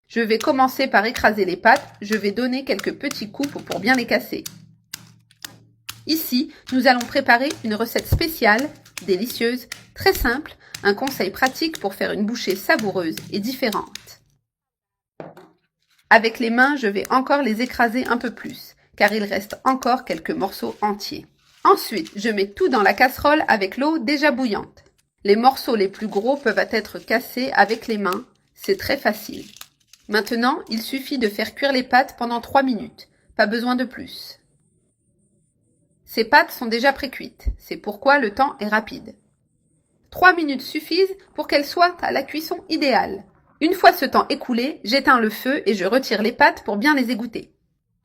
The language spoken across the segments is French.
Je vais commencer par écraser les pâtes, je vais donner quelques petits coups pour bien les casser. Ici, nous allons préparer une recette spéciale, délicieuse, très simple, un conseil pratique pour faire une bouchée savoureuse et différente. Avec les mains, je vais encore les écraser un peu plus, car il reste encore quelques morceaux entiers. Ensuite, je mets tout dans la casserole avec l'eau déjà bouillante. Les morceaux les plus gros peuvent être cassés avec les mains, c'est très facile. Maintenant, il suffit de faire cuire les pâtes pendant 3 minutes, pas besoin de plus. Ces pâtes sont déjà pré-cuites, c'est pourquoi le temps est rapide. 3 minutes suffisent pour qu'elles soient à la cuisson idéale. Une fois ce temps écoulé, j'éteins le feu et je retire les pâtes pour bien les égoutter.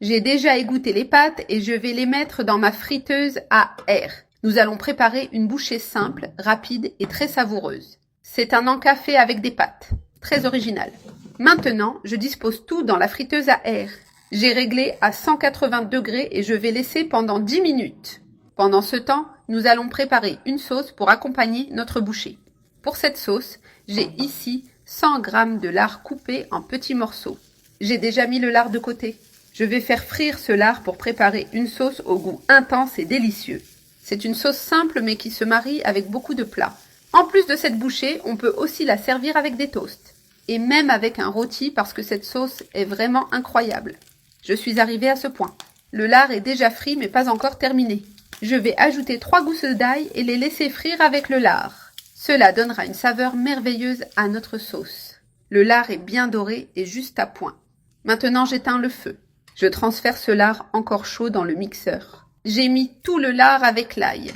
J'ai déjà égoutté les pâtes et je vais les mettre dans ma friteuse à air. Nous allons préparer une bouchée simple, rapide et très savoureuse. C'est un encafé avec des pâtes, très original. Maintenant, je dispose tout dans la friteuse à air. J'ai réglé à 180 degrés et je vais laisser pendant 10 minutes. Pendant ce temps, nous allons préparer une sauce pour accompagner notre bouchée. Pour cette sauce, j'ai ici 100 g de lard coupé en petits morceaux. J'ai déjà mis le lard de côté. Je vais faire frire ce lard pour préparer une sauce au goût intense et délicieux. C'est une sauce simple mais qui se marie avec beaucoup de plats. En plus de cette bouchée, on peut aussi la servir avec des toasts. Et même avec un rôti parce que cette sauce est vraiment incroyable. Je suis arrivée à ce point. Le lard est déjà frit mais pas encore terminé. Je vais ajouter 3 gousses d'ail et les laisser frire avec le lard. Cela donnera une saveur merveilleuse à notre sauce. Le lard est bien doré et juste à point. Maintenant j'éteins le feu. Je transfère ce lard encore chaud dans le mixeur. J'ai mis tout le lard avec l'ail.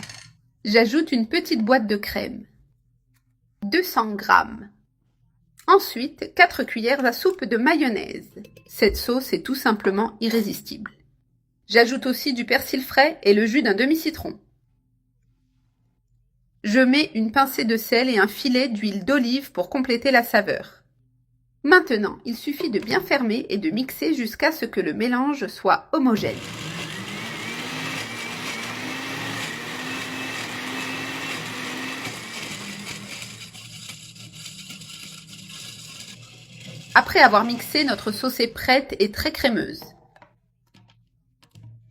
J'ajoute une petite boîte de crème. 200 g. Ensuite, 4 cuillères à soupe de mayonnaise. Cette sauce est tout simplement irrésistible. J'ajoute aussi du persil frais et le jus d'un demi-citron. Je mets une pincée de sel et un filet d'huile d'olive pour compléter la saveur. Maintenant, il suffit de bien fermer et de mixer jusqu'à ce que le mélange soit homogène. Après avoir mixé, notre sauce est prête et très crémeuse.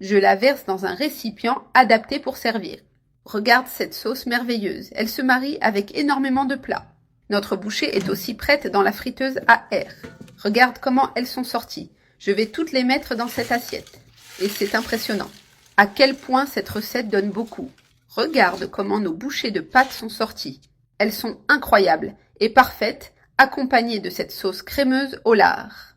Je la verse dans un récipient adapté pour servir. Regarde cette sauce merveilleuse, elle se marie avec énormément de plats. Notre bouchée est aussi prête dans la friteuse à air. Regarde comment elles sont sorties. Je vais toutes les mettre dans cette assiette. Et c'est impressionnant. À quel point cette recette donne beaucoup. Regarde comment nos bouchées de pâtes sont sorties. Elles sont incroyables et parfaites, accompagnées de cette sauce crémeuse au lard.